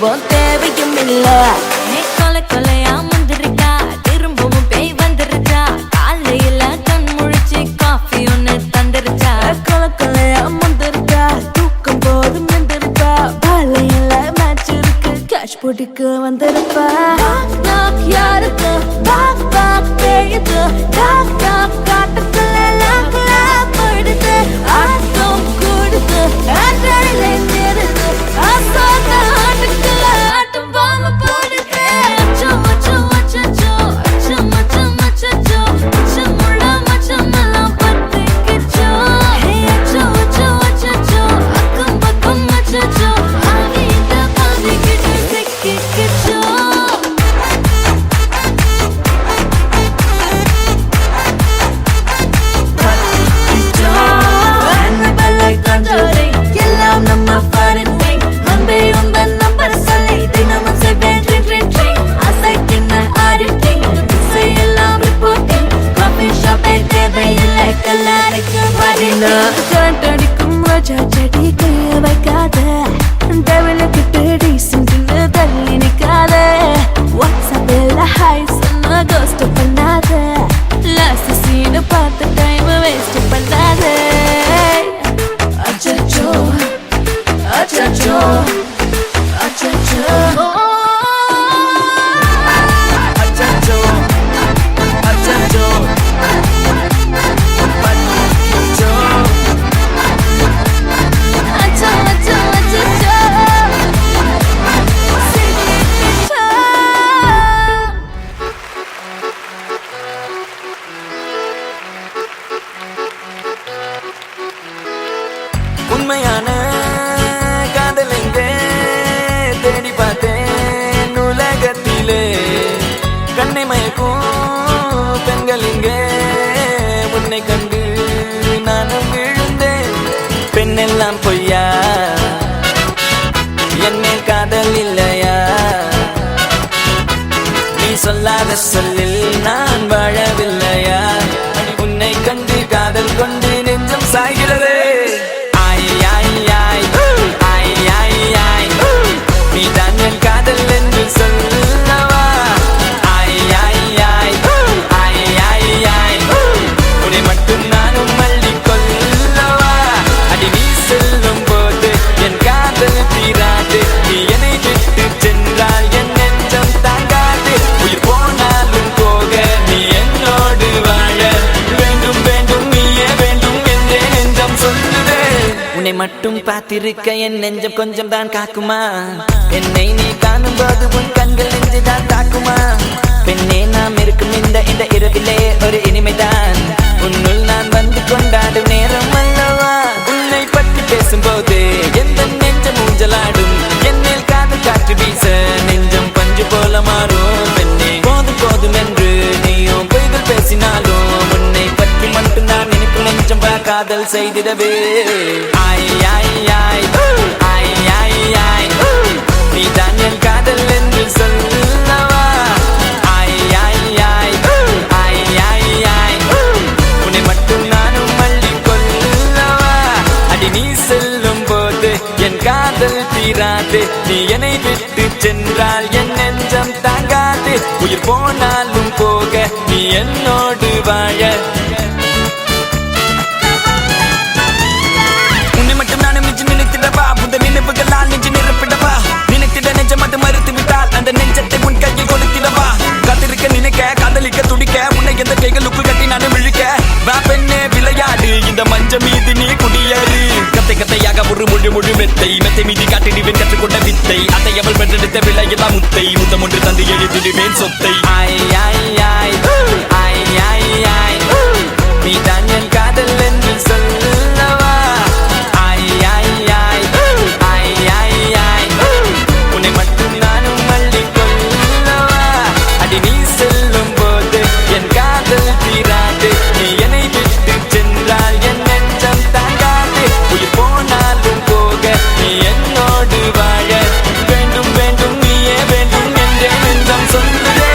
எதுவும் தேவையும் இல்ல. கொலை கொலையா முந்திருக்கா, திரும்பவும் பேய் வந்துருச்சா, காலையில கண் முழிச்சு காஃபி ஒண்ணு தந்துருச்சா. கொலை கொலையா முந்திருக்கா, தூக்கம் போது முந்திருக்கா, காலையில மேட்ச் இருக்கு, கேஷ் போட்டுக்கு வந்திருப்பா. யாருக்கு பாக் பாக் பேயுது, டாக் டாக் காட்டுக்குள்ள லாக்குல போயிடுது, ஆட்டம் கூடுது, ஆட்டாடிலே நேருது, ஆசாத ஆட்டுக்குள்ள ஆட்டம் பாம போடுது. அச்சம் அச்சம் அச்சச்சோ, அச்சம் அச்சம் அச்சச்சோ, அச்சமுள்ள மச்சமெல்லாம் பத்திக்கிச்சோ. அச்சம் அச்சம் அச்சச்சோ, அக்கம் பக்கம் அச்சச்சோ, ஆகிட்ட பாதிக்கிட்டு சிக்கிக்கிச்சோ. எல்லாம் நம்ம பாருங்க, அன்பே உந்தன் நம்பர் சொல்லி தினமும் செய்வேன் ட்ரிங் ட்ரிங் ட்ரிங். அசைக்கின்ன ஆடிட்டிங், இசையெல்லாம் ரிப்போர்ட்டிங், காஃபி ஷாப்பே தேவையில்லை, கல்லாரைக்கு வரல. கரண்ட் அடிக்கும் ரோஜா செடி கைய வைக்காத, டெவலப்பிட்டு டீசென்ட்னு தள்ளி நிக்காத, வாட்ஸ்அப்பில் ஹாய் சொன்ன கோஸ்ட் பண்ணாத, லாஸ்ட் சீன் பார்த்த டைம் வேஸ்ட் பண்ணாத. Achacho, achacho, achacho, achacho, achacho, achacho, achacho, achacho. உண்மையான காதல் எங்கே தேடி பார்த்தேன் உலகத்திலே, கண்ணை மயக்கும் பெண்கள் இங்கே, உன்னை கண்டு நானும் விழுந்தேன். பெண்ணெல்லாம் பொய்யா, என்னை காதல் இல்லையா, நீ சொல்லாத சொல்லில் நான் வாழவில்லையா, உன்னை கண்டு காதல் கொண்டு நெஞ்சம் சாய்கிறது. காதல் என்று சொல்லவா, உன்னை மட்டும் நானும் மல்லி கொள்ளவா, அடி நீ செல்லும் போது என் காதல் தீராது, நீ என்னை விட்டு சென்றால் என் நெஞ்சம் தாங்காது, உயிர் போனாலும் போக நீ என்னோடு வாழ வேண்டும் வேண்டும், நீயே வேண்டும் என்றே நெஞ்சம் சொல்லுதே. உன்னை மட்டும் பார்த்திருக்க என் நெஞ்சம் கொஞ்சம் தான் காக்குமா, என்னை நீ காணும் போது உன் கண்கள் நெஞ்சு தான் தாக்குமா. பெண்ணே நாம் இருக்கும் இந்த இரவிலே ஒரு இனிமைதான், உன்னுள் நான் வந்து கொண்டாடும் நேரம் அல்லவா. உன்னை பற்றி பேசும்போது எந்த நெஞ்சம் ஊஞ்சலாடும், என்னில் காதல் காற்று வீச நெஞ்சம் பஞ்சு போல மாறும். பெண்ணே போதும் போதும் என்று நீயும் பொய்கள் பேசினாலும், உன்னை பற்றி மட்டும் நான் நினைக்கும் நெஞ்சம் காதல் செய்திடவே. ஆய் ஆய் ஆய் ஆய் ஆய் ஆய், நீதான் என் காதல் என்று சொல்லவா, ஆய் ஆய் ஆய் ஆய் ஆய் ஆய், உன்னை மட்டும் நானும் மல்லி கொள்ளவா, அடி நீ செல்லும் போது என் காதல் தீராது, நீ என்னை விட்டு சென்றால் என் நெஞ்சம் தாங்காது, உயிர் போனாலும் போக நீ என்னோடு வாழ. உன்னை மட்டும் நானும் மிஞ்சி நினைத்திடவா, புத நினைவுகளால் நெஞ்சு நிரப்பிடவா, நினைத்திட நெஞ்சம் அது மறுத்து விட்டால் அந்த நெஞ்சத்தை உன் கையில் கொடுத்திடவா. காத்திருக்க நினைக்க காதலிக்க துடிக்க, உன்னை எந்த கைகளுக்குள் கட்டி நானும் விழிக்க, வா பெண்ணே விளையாடு இந்த மஞ்சள் மீது நீ குடியேறு. கத்தை கத்தையாக ஒரு முழு முழு மெத்தை மெத்தை மீதி காட்டிடுவேன் கற்றுக்கொண்ட வித்தை, அதை அவள் வென்றெடுத்த விளையெல்லாம் முத்தை, முத்தம் ஒன்று தந்து எழுதிடுவேன் சொத்தை. ஆய் ஆய் ஆய் ஆய் ஆய் ஆய், நீதான் என் காதல் என்று சொல்லவா, ஆய் ஆய் ஆய் ஆய் ஆய் ஆய், உன்னை மட்டும் நானும் மல்லி கொள்ளவா, அடி நீ செல்லும் போது என் காதல் தீராது, நீ என்னை விட்டு சென்றால் என் நெஞ்சம் தாங்காது, உயிர் போனாலும் போக நீ என்னோடு வாழ வேண்டும் வேண்டும், நீயே வேண்டும் என்றே நெஞ்சம் சொல்லுதே.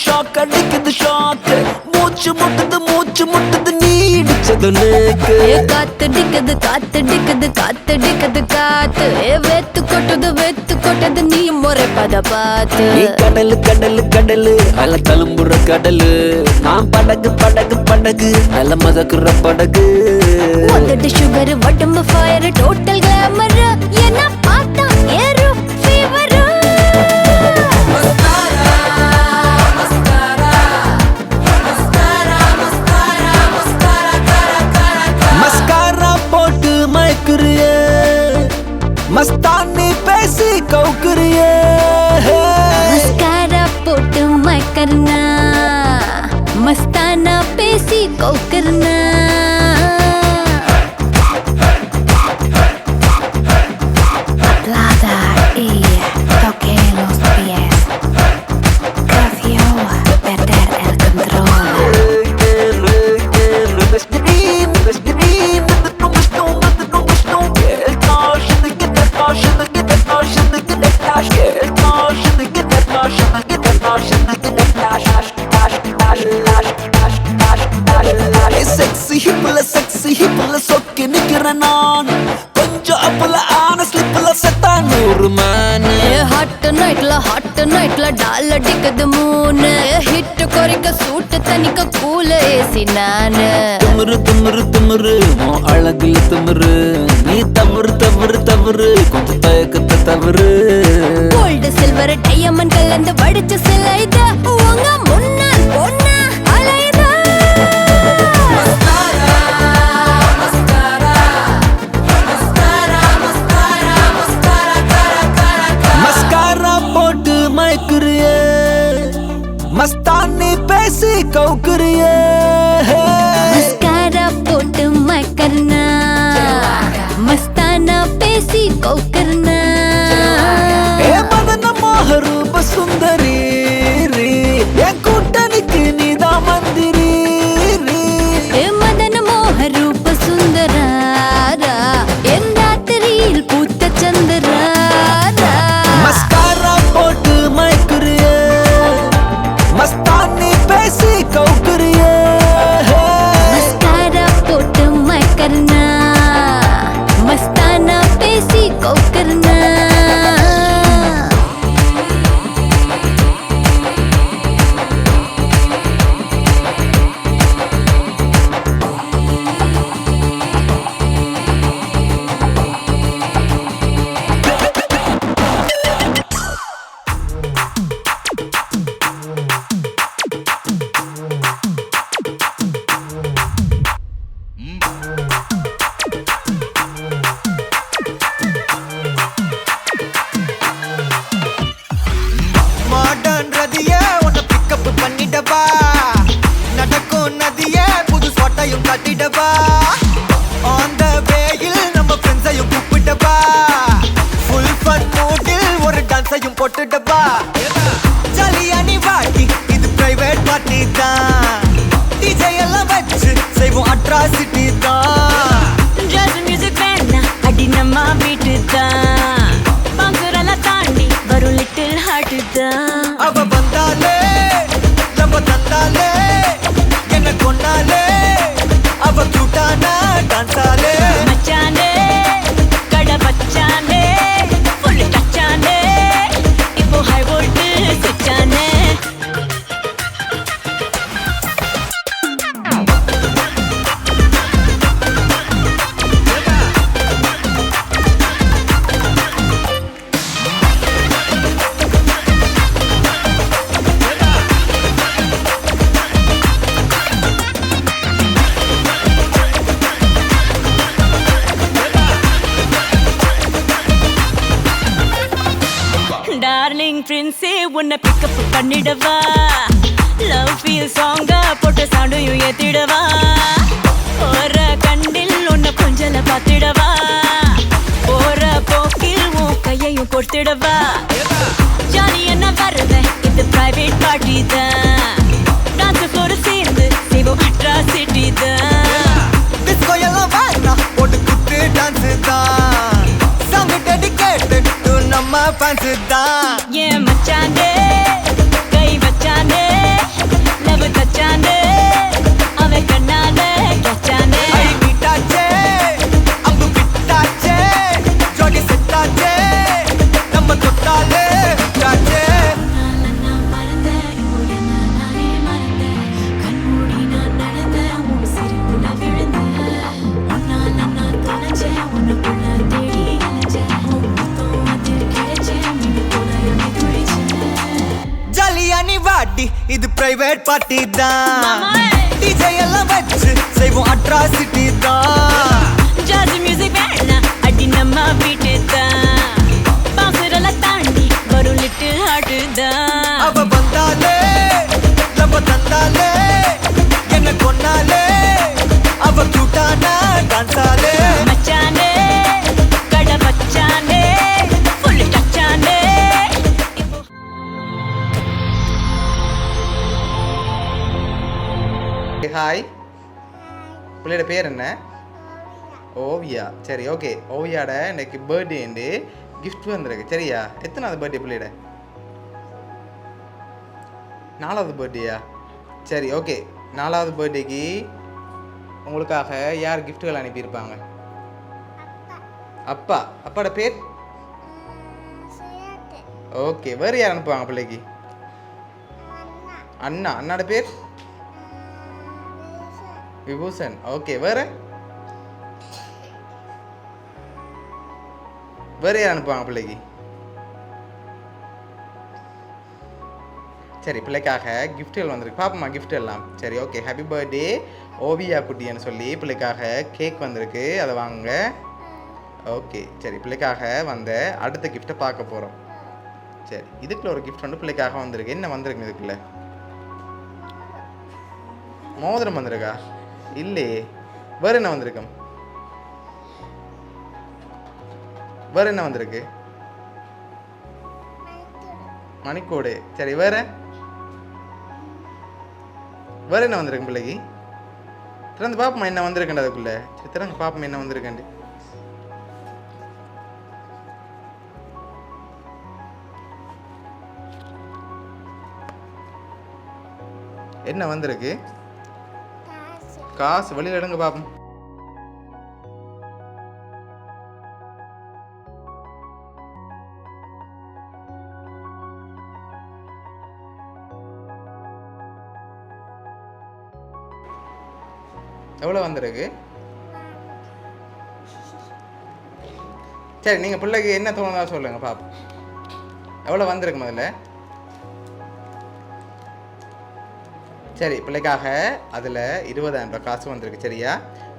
ஷாக் அடிக்குது ஷாக் மூச்சு முட்டுது நீ இடிச்சது நேக்கு காத்தடிக்குது காத்தடிக்குது காத்தடிக்குது காத்து வெத்து கொட்டது நீ முறைப்பத பார்த்து நீ கடலு அல தழும்புற கடலு நான் படகு அல மதக்குற படகு உதட்டு சுகர் உடம்பு ஃபயர் டோட்டல் கிளாமர் என்ன பார்த்தா ஏறு ஃபீவர் மஸ்காரா போட்டு மயக்குறியே மஸ்தானி பேசி கவுக்குறியே मस्कारा पोट मैं करना मस्ताना पेसी को करना Plata y toque los pies Cafio perder el control sexy hipla சொக்கி நிக்கிறேன் நான் கொஞ்சம் அப்பல ஆன ஸ்லிப்ல செத்தா 100 man ஹாட் நைட்ல டால் அடிக்குது மூணு ஹிட் குறைக்க சூட்டு தனிக்க கூல ஏசி நானு திமிரு உன் அழகுல திமிரு நீ தவறு கொஞ்சம் தயக்கத்தை தவறு கோல்டு சில்வர் டைமண்ட் கலந்து வடிச்ச சிலைத உங்க முன்னால் பொண்ணா அலைதா மஸ்காரா போட்டு மயக்குறியே மஸ்தானி பேசி கவுக்குறியே मस्कारा पोट मैं करना मस्ताना पेसी को करना ஏ மதன மோகரூப சுந்தரி என் கூட்டணிக்கு நீதான் மந்திரி ए मदन मोह रूप सुंदरारा एंदातरील पूत चंद्रारा மஸ்காரா போட்டு மயக்குறியே மஸ்தானி பேசி கவுக்குறியே मस्कारा पोट मैं करना मस्ताना पेसी को करना மாடர்ன் ரதியே உன்னை பிக்கப் பண்ணிடவா நடக்கும் நதியே புது சொட்டையும் கட்டிடவா ஆன் த வேயில் நம்ம ஃப்ரெண்ட்ஸையும் கூப்பிடவா ஃபுல் ஃபன் மூடில் ஒரு டான்ஸையும் போட்டுடவா ஜாலியா நீ வாட்டி இது பிரைவேட் பார்ட்டி தான் டிஜே எல்லாம் வச்சு செய்வோம் அட்ராசிட்டி தான் ஜாஸ் மியூசிக் வேணா அடி நம்ம வீட்டு தான் பங்குரெல்லாம் தாண்டி வரும் லிட்டில் ஹார்ட் தான் அவ வந்தாலே நம்ம தந்தாலே என்ன கொண்டாலே அவ கூட்டானா டான்ஸாலே மச்சானே கடை வச்சானே ஃபுல் டச்சானே இப்போ ஹை வோல்ட் சுச்சானே டார்லிங் பிரின்ஸே உன்னை பிக்கப் பண்ணிடவா லவ் ஃபீல் சாங்கா போட்டு சவுண்டையும் ஏத்திடவா போற கண்டில் உன்னை கொஞ்சல பார்த்திடவா போற போக்கில் உன் கையையும் கொடுத்திடவா ஜாலி என்ன வருவேன் இது பிரைவேட் பார்ட்டி தான் டான்ஸ் ஃப்ளோர் சேர்ந்து செய்வோம் அட்ராசிட்டி தான் டிஸ்கோ எல்லாம் வாங்க போட்டு குத்து டான்ஸ் தான் சாங் டெடிகேட்டட் டு நம்ம ஃபேன்ஸ் தான் ஏன் மச்சானே கை வச்சானே வரியா நீ வாடி இது பிரைவேட் பார்ட்டி தான் மாமா. டிஜே எல்லாம் வச்சு செய்வோம் அட்ராசிட்டி தான் ஜாஸ் மியூசிக் வேணாம் அடி நம்ம வீட்டு தான் பாசுரெல்லாம் தாண்டி வரும் லிட்டில் ஹார்ட் தான் அவ வந்தாலே நம்ம தந்தாலே என்ன கொன்னாலே அவ கூட்டானா டான்ஸாலே மச்சானே கடை பச்சானே ஃபுல் டச்சானே ஹாய் பிள்ளையோட பேர் என்ன ஓவியா சரி ஓகே ஓவியாட இன்னைக்கு பர்த்டேண்டு கிஃப்ட் வந்திருக்கு சரியா எத்தனாவது பர்த்டே பிள்ளையோட 4வது பர்த்டேயா சரி ஓகே 4வது பர்த்டேக்கு உங்களுக்காக யார் கிஃப்ட்டுகள் அனுப்பியிருப்பாங்க அப்பா அப்பாவோட பேர் ஓகே வேறு யார் அனுப்புவாங்க பிள்ளைக்கு அண்ணா அண்ணாட பேர் விபூஷன் ஓகே வேற யார் அனுப்புவாங்க பிள்ளைக்கு சரி பிள்ளைக்காக கிஃப்ட்டுகள் வந்திருக்கு பாப்போமா கிஃப்ட் எல்லாம் சரி ஓகே ஹாப்பி பர்த்டே ஓவியா குட்டின்னு சொல்லி பிள்ளைக்காக கேக் வந்திருக்கு அதை வாங்க ஓகே சரி பிள்ளைக்காக வந்த அடுத்த கிஃப்ட்டை பார்க்க போகிறோம் சரி இதுக்குள்ள ஒரு கிஃப்ட் வந்து பிள்ளைக்காக வந்திருக்கு என்ன வந்திருக்கு இதுக்குள்ள மோதிரம் வந்திருக்கா இல்லையே வேறு என்ன வந்திருக்கும் வேறு என்ன வந்திருக்கு மணிக்கோடு சரி வேற என்ன வந்திருக்கு பிள்ளைக்கு திறந்து பாப்போமா என்ன வந்திருக்கேன் அதுக்குள்ள சரி திறந்து பாப்போம் என்ன வந்திருக்கேன் என்ன வந்திருக்கு காசு வெளியில் எடுங்க பாப்போம் எவ்வளோ வந்திருக்கு சரி நீங்கள் பிள்ளைக்கு என்ன தோணுதா சொல்லுங்க பாப்போம் எவ்வளோ வந்திருக்கு முதல்ல சரி பிள்ளைக்காக அதில் 20,000 ரூபாய் காசு வந்திருக்கு சரியா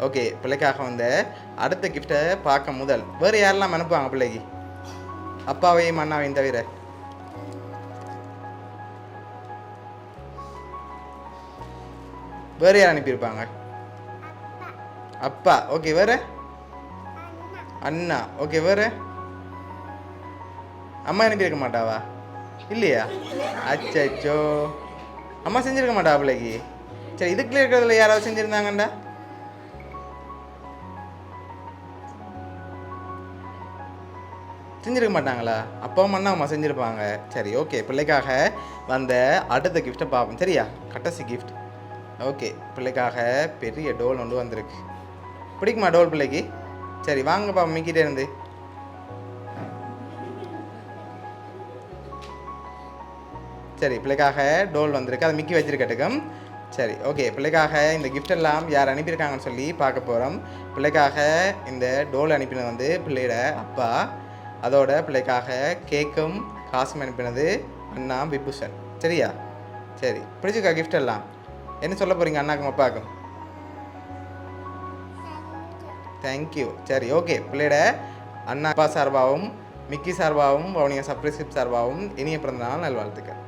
ஓகே பிள்ளைக்காக வந்த அடுத்த கிஃப்ட்டை பார்க்க முதல் வேறு யாரெல்லாம் அனுப்புவாங்க பிள்ளைக்கு அப்பாவையும் அண்ணாவையும் தவிர வேறு யார் அனுப்பியிருப்பாங்க அப்பா ஓகே வேறு அண்ணா ஓகே வேறு அம்மா அனுப்பியிருக்க மாட்டாவா இல்லையா அச்சோ அம்மா செஞ்சிருக்க மாட்டா பிள்ளைக்கு சரி இதுக்குள்ளே இருக்கிறதுல யாராவது செஞ்சுருந்தாங்கண்டா செஞ்சிருக்க மாட்டாங்களா அப்பாவும் அண்ணா அம்மா செஞ்சுருப்பாங்க சரி ஓகே பிள்ளைக்காக வந்த அடுத்த கிஃப்ட்டை பார்ப்போம் சரியா கடைசி கிஃப்ட் ஓகே பிள்ளைக்காக பெரிய டோல் ஒன்று வந்திருக்கு பிடிக்குமா டோல் பிள்ளைக்கு சரி வாங்க பாப்பா மிக்கிட்டே இருந்து சரி பிள்ளைக்காக டோல் வந்திருக்கு அதை மிக்கி வச்சிருக்கட்டுக்கும் சரி ஓகே பிள்ளைக்காக இந்த கிஃப்ட் எல்லாம் யார் அனுப்பியிருக்காங்கன்னு சொல்லி பார்க்க போகிறோம் பிள்ளைக்காக இந்த டோல் அனுப்பினது வந்து பிள்ளையோட அப்பா அதோட பிள்ளைக்காக கேக்கும் காசும் அனுப்பினது அண்ணா விபூஷன் சரியா சரி பிடிச்சிருக்கா கிஃப்ட் எல்லாம் என்ன சொல்ல போகிறீங்க அண்ணாக்கும் அப்பாவுக்கும் தேங்க்யூ சரி ஓகே பிள்ளையோட அண்ணா அப்பா சார்பாகவும் மிக்கி சார்பாகவும் வவுனியா சப்ரைஸ்கிரிப்ட் சார்பாகவும் இனிய பிறந்த நாள் நல்வாழ்த்துக்கள்